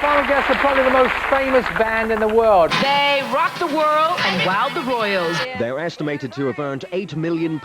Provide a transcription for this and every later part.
final guests are probably the most famous band in the world. They rocked the world and wowed the royals. They're estimated to have earned £8 million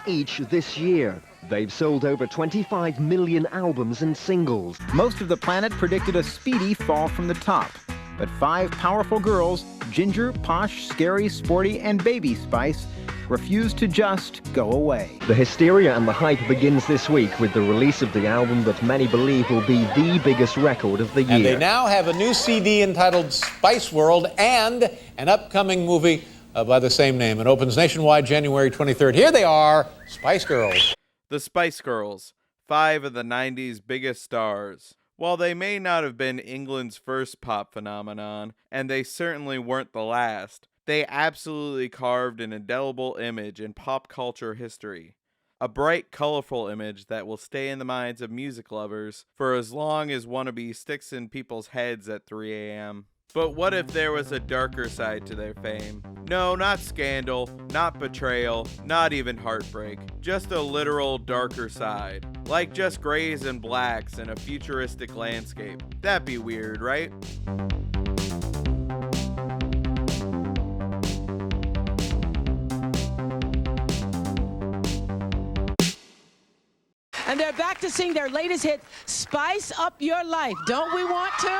each this year. They've sold over 25 million albums and singles. Most of the planet predicted a speedy fall from the top. But 5 powerful girls, Ginger, Posh, Scary, Sporty, and Baby Spice, refused to just go away. The hysteria and the hype begins this week with the release of the album that many believe will be the biggest record of the year. And they now have a new CD entitled Spice World and an upcoming movie by the same name. It opens nationwide January 23rd. Here they are, Spice Girls. The Spice Girls, 5 of the 90s biggest stars. While they may not have been England's first pop phenomenon, and they certainly weren't the last, they absolutely carved an indelible image in pop culture history. A bright, colorful image that will stay in the minds of music lovers for as long as Wannabe sticks in people's heads at 3 a.m. But what if there was a darker side to their fame? No, not scandal, not betrayal, not even heartbreak. Just a literal darker side. Like just grays and blacks in a futuristic landscape. That'd be weird, right? And they're back to sing their latest hit, Spice Up Your Life. Don't we want to?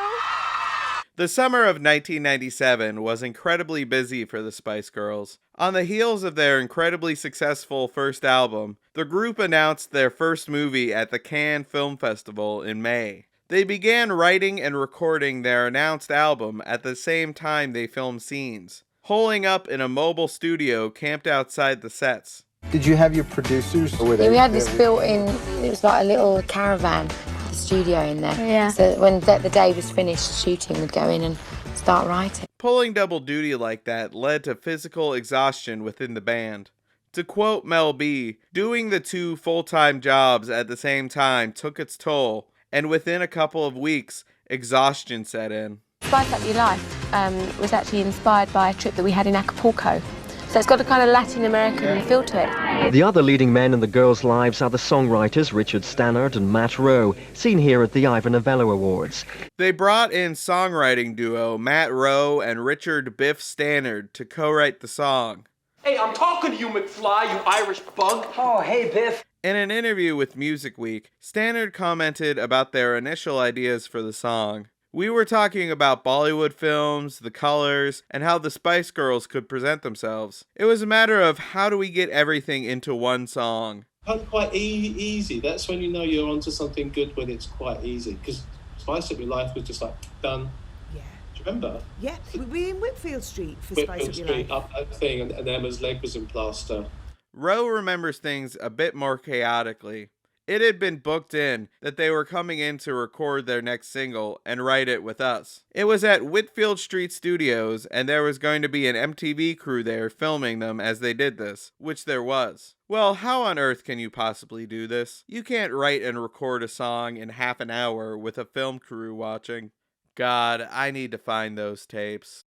The summer of 1997 was incredibly busy for the Spice Girls. On the heels of their incredibly successful first album, the group announced their first movie at the Cannes Film Festival in May. They began writing and recording their announced album at the same time they filmed scenes, holing up in a mobile studio camped outside the sets. Did you have your producers? Or were they we had this built-in, it was like a little caravan, the studio in there. Yeah. So when the day was finished shooting, we'd go in and start writing. Pulling double duty like that led to physical exhaustion within the band. To quote Mel B, doing the 2 full-time jobs at the same time took its toll, and within a couple of weeks, exhaustion set in. Spice Up Your Life was actually inspired by a trip that we had in Acapulco. So it's got a kind of Latin American feel to it. The other leading men in the girls' lives are the songwriters Richard Stannard and Matt Rowe, seen here at the Ivor Novello Awards. They brought in songwriting duo Matt Rowe and Richard Biff Stannard to co-write the song. Hey, I'm talking to you, McFly, you Irish bug. Oh, hey, Biff. In an interview with Music Week, Stannard commented about their initial ideas for the song. We were talking about Bollywood films, the colors, and how the Spice Girls could present themselves. It was a matter of how do we get everything into one song. Quite easy. That's when you know you're onto something good, when it's quite easy. Because Spice Up Your Life was just like, done. Yeah. Do you remember? Yeah, we were in Whitfield Street for Whitfield Spice Up Your Street, Life. up that thing, and Emma's leg was in plaster. Rowe remembers things a bit more chaotically. It had been booked in that they were coming in to record their next single and write it with us. It was at Whitfield Street Studios, and there was going to be an MTV crew there filming them as they did this, which there was. Well, how on earth can you possibly do this? You can't write and record a song in half an hour with a film crew watching. God, I need to find those tapes.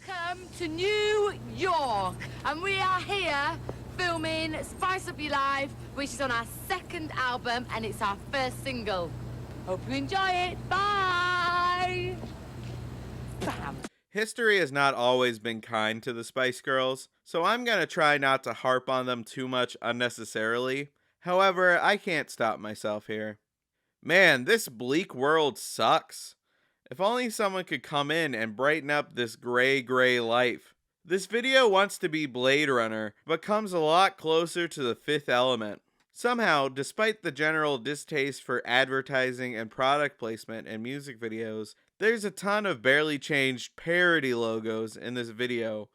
Welcome to New York, and we are here filming Spice Up Your Life, which is on our second album, and it's our first single. Hope you enjoy it. Bye! Bam! History has not always been kind to the Spice Girls, so I'm gonna try not to harp on them too much unnecessarily. However, I can't stop myself here. Man, this bleak world sucks. If only someone could come in and brighten up this gray life. This video wants to be Blade Runner, but comes a lot closer to The Fifth Element. Somehow, despite the general distaste for advertising and product placement in music videos, there's a ton of barely changed parody logos in this video.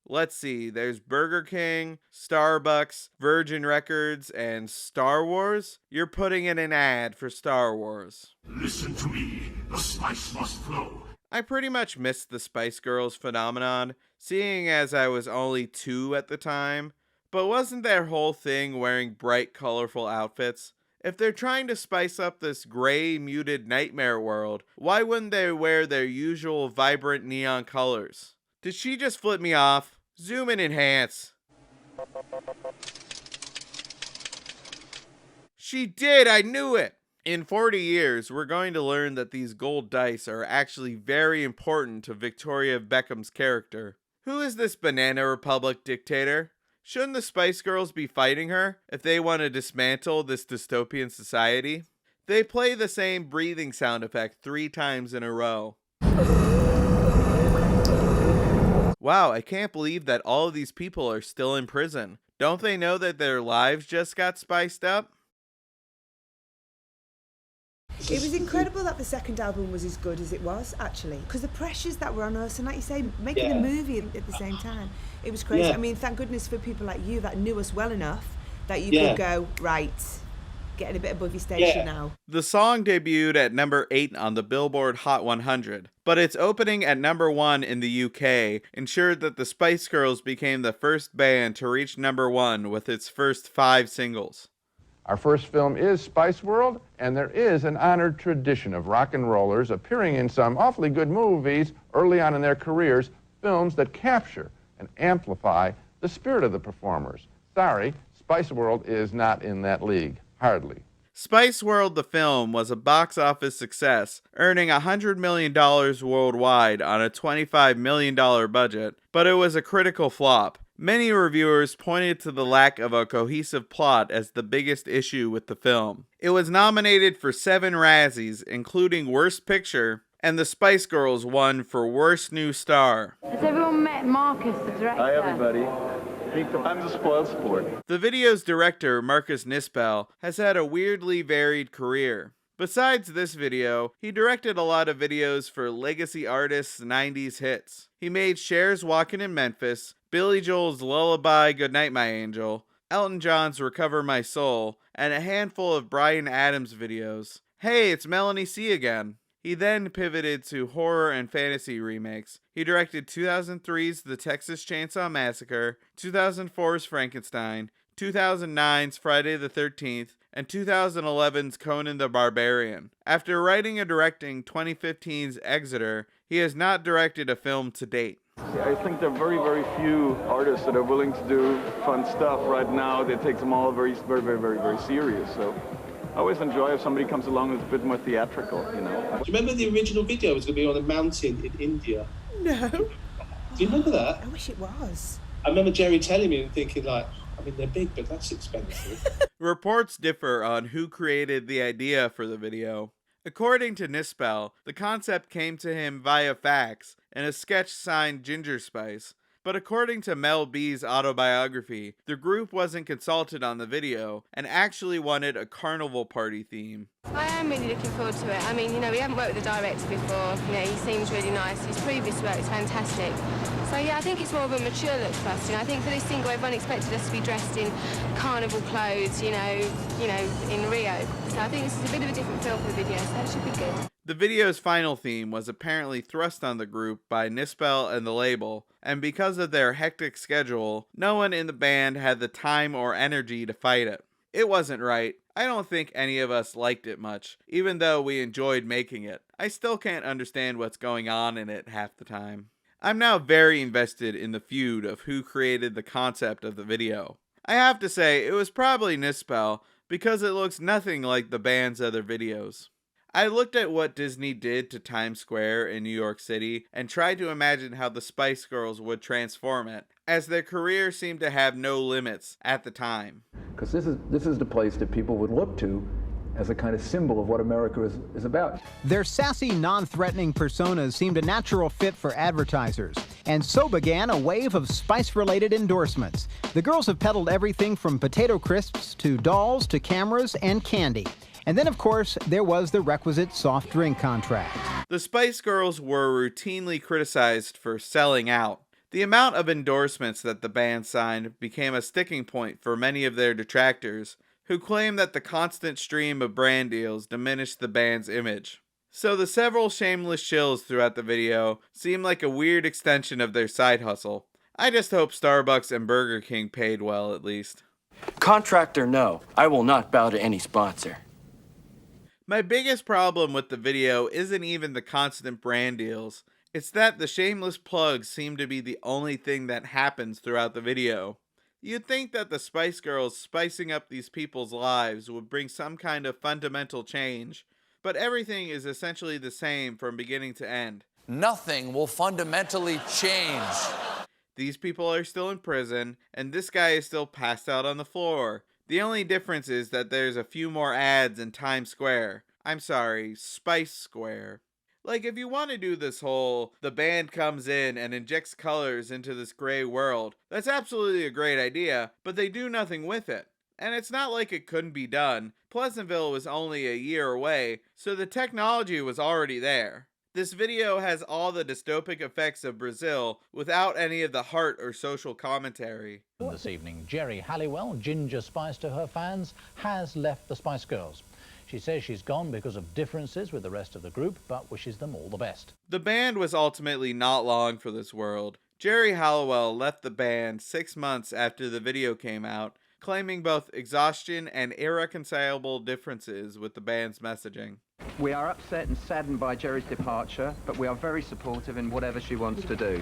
Let's see, there's Burger King, Starbucks, Virgin Records, and Star Wars? You're putting in an ad for Star Wars. Listen to me, the spice must flow. I pretty much missed the Spice Girls phenomenon, seeing as I was only 2 at the time. But wasn't their whole thing wearing bright, colorful outfits? If they're trying to spice up this gray, muted nightmare world, why wouldn't they wear their usual vibrant neon colors? Did she just flip me off? Zoom and enhance. She did, I knew it! In 40 years, we're going to learn that these gold dice are actually very important to Victoria Beckham's character. Who is this Banana Republic dictator? Shouldn't the Spice Girls be fighting her if they want to dismantle this dystopian society? They play the same breathing sound effect 3 times in a row. Wow, I can't believe that all of these people are still in prison. Don't they know that their lives just got spiced up? It was incredible that the second album was as good as it was, actually, because the pressures that were on us, and like you say, making a movie at the same time, it was crazy. I mean, thank goodness for people like you that knew us well enough that you could go, right, getting a bit above your station now. The song debuted at number 8 on the Billboard Hot 100, but its opening at number 1 in the UK ensured that the Spice Girls became the first band to reach number 1 with its first 5 singles. Our first film is Spice World, and there is an honored tradition of rock and rollers appearing in some awfully good movies early on in their careers, films that capture and amplify the spirit of the performers. Sorry, Spice World is not in that league. Hardly. Spice World the film was a box office success, earning $100 million worldwide on a $25 million budget, but it was a critical flop. Many reviewers pointed to the lack of a cohesive plot as the biggest issue with the film. It was nominated for 7 Razzies, including Worst Picture, and the Spice Girls won for Worst New Star. Has everyone met Marcus, the director? Hi, everybody. I'm the spoiled sport. The video's director, Marcus Nispel, has had a weirdly varied career. Besides this video, he directed a lot of videos for legacy artists' 90s hits. He made Cher's Walkin' in Memphis, Billy Joel's Lullaby Goodnight My Angel, Elton John's Recover My Soul, and a handful of Bryan Adams videos. Hey, it's Melanie C again. He then pivoted to horror and fantasy remakes. He directed 2003's The Texas Chainsaw Massacre, 2004's Frankenstein, 2009's Friday the 13th, and 2011's Conan the Barbarian. After writing and directing 2015's Exeter, he has not directed a film to date. I think there are very, very few artists that are willing to do fun stuff right now. They take them all very, very, very, very, very serious. So I always enjoy if somebody comes along that's a bit more theatrical, you know. Do you remember the original video was going to be on a mountain in India? No. Do you remember that? I wish it was. I remember Jerry telling me and thinking like, I mean, they're big, but that's expensive. Reports differ on who created the idea for the video. According to Nispel, the concept came to him via fax and a sketch signed Ginger Spice. But according to Mel B's autobiography, the group wasn't consulted on the video and actually wanted a carnival party theme. I am really looking forward to it. I mean, we haven't worked with the director before. He seems really nice. His previous work is fantastic. So yeah, I think it's more of a mature look for us. I think for this single, everyone expected us to be dressed in carnival clothes, in Rio. So I think this is a bit of a different feel for the video, so that should be good. The video's final theme was apparently thrust on the group by Nispel and the label, and because of their hectic schedule, no one in the band had the time or energy to fight it. It wasn't right. I don't think any of us liked it much, even though we enjoyed making it. I still can't understand what's going on in it half the time. I'm now very invested in the feud of who created the concept of the video. I have to say, it was probably Nispel, because it looks nothing like the band's other videos. I looked at what Disney did to Times Square in New York City and tried to imagine how the Spice Girls would transform it, as their career seemed to have no limits at the time. Because this is the place that people would look to as a kind of symbol of what America is about. Their sassy, non-threatening personas seemed a natural fit for advertisers. And so began a wave of Spice-related endorsements. The girls have peddled everything from potato crisps to dolls to cameras and candy. And then, of course, there was the requisite soft drink contract. The Spice Girls were routinely criticized for selling out. The amount of endorsements that the band signed became a sticking point for many of their detractors, who claim that the constant stream of brand deals diminished the band's image. So the several shameless chills throughout the video seem like a weird extension of their side hustle. I just hope Starbucks and Burger King paid well, at least. Contract or no, I will not bow to any sponsor. My biggest problem with the video isn't even the constant brand deals. It's that the shameless plugs seem to be the only thing that happens throughout the video. You'd think that the Spice Girls spicing up these people's lives would bring some kind of fundamental change, but everything is essentially the same from beginning to end. Nothing will fundamentally change. These people are still in prison, and this guy is still passed out on the floor. The only difference is that there's a few more ads in Times Square. I'm sorry, Spice Square. Like, if you want to do this whole, the band comes in and injects colors into this gray world, that's absolutely a great idea, but they do nothing with it. And it's not like it couldn't be done. Pleasantville was only a year away, so the technology was already there. This video has all the dystopic effects of Brazil without any of the heart or social commentary. This evening, Geri Halliwell, Ginger Spice to her fans, has left the Spice Girls. She says she's gone because of differences with the rest of the group, but wishes them all the best. The band was ultimately not long for this world. Geri Halliwell left the band 6 months after the video came out, claiming both exhaustion and irreconcilable differences with the band's messaging. We are upset and saddened by Geri's departure, but we are very supportive in whatever she wants to do.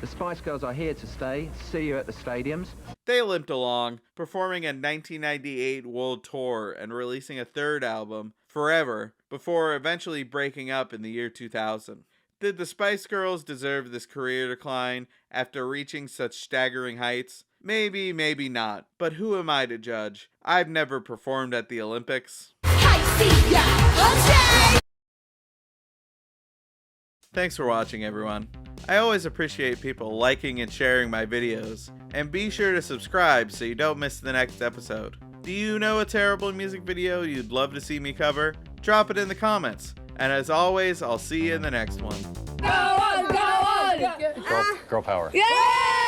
The Spice Girls are here to stay. See you at the stadiums. They limped along, performing a 1998 world tour and releasing a third album, Forever, before eventually breaking up in the year 2000. Did the Spice Girls deserve this career decline after reaching such staggering heights? Maybe, maybe not, but who am I to judge? I've never performed at the Olympics. Thanks for watching, everyone. I always appreciate people liking and sharing my videos, and be sure to subscribe so you don't miss the next episode. Do you know a terrible music video you'd love to see me cover? Drop it in the comments, and as always, I'll see you in the next one. Go on, go on! Girl power. Yeah!